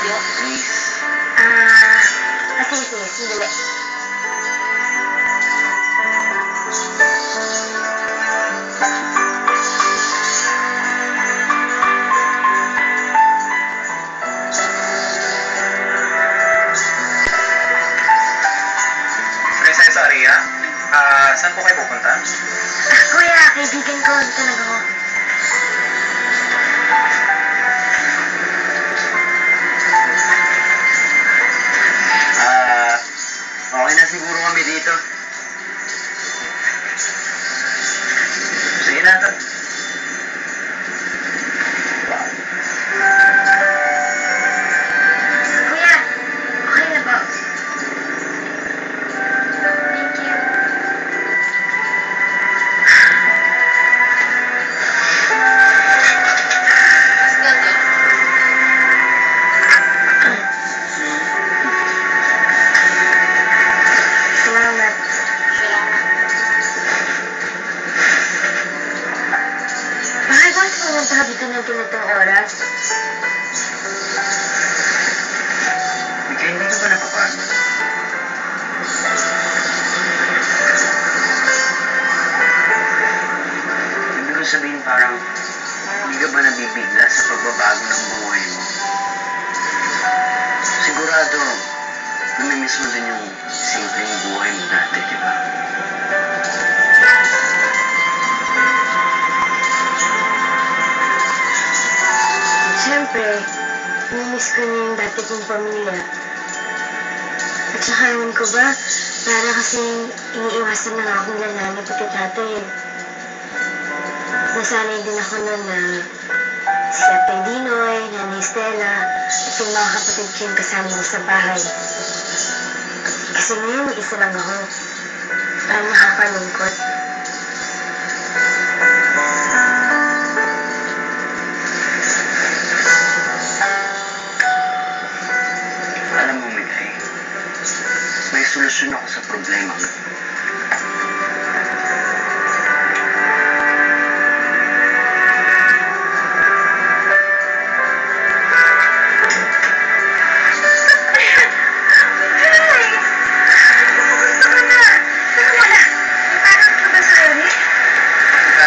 video? Please. Sige, sandali. Princess Aria, saan po kayo pupunta? Kuya, kaibigan ko. Talaga ko. Okay na siguro kami dito. Sige na, Tad. Kuya, okay na ba? Thank you. Salamat. Bakit ba pumunta ka dito ng ganitong oras? Mika, hindi ka ba napapagod? Ibig ko sabihin parang hindi ka ba nabibigla sa pagbabago ng buhay mo? Sigurado, namimiss mo din yung simpleng buhay mo dati, di ba? Siyempre, namiss ko na yung dati kong pamilya. At saka ewan ko ba, para kasing iniiwasan na nga akong nanay pati tatay eh. Nasanay din ako nun na si Ate Dinoy, Nanay Stella, at yung mga kapatid ko yung kasama ko sa bahay. Kasi ngayon, mag-isa lang ako. Parang nakakalungkot. Alam mo, Mikay, may solusyon ako sa problema mo.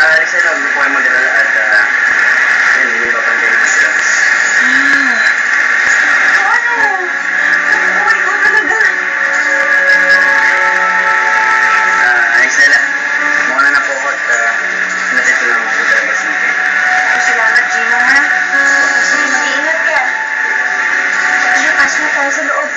Alis na lang, hindi po kayo mag-alala at yun, hindi babantay naman sila. Ay, Stella, muna na po ako at natin ko lang ako talaga sa Mikay. Salamat, Gino, ha? Sige, mag-iingat ka. Sige, pasok na tayo sa loob.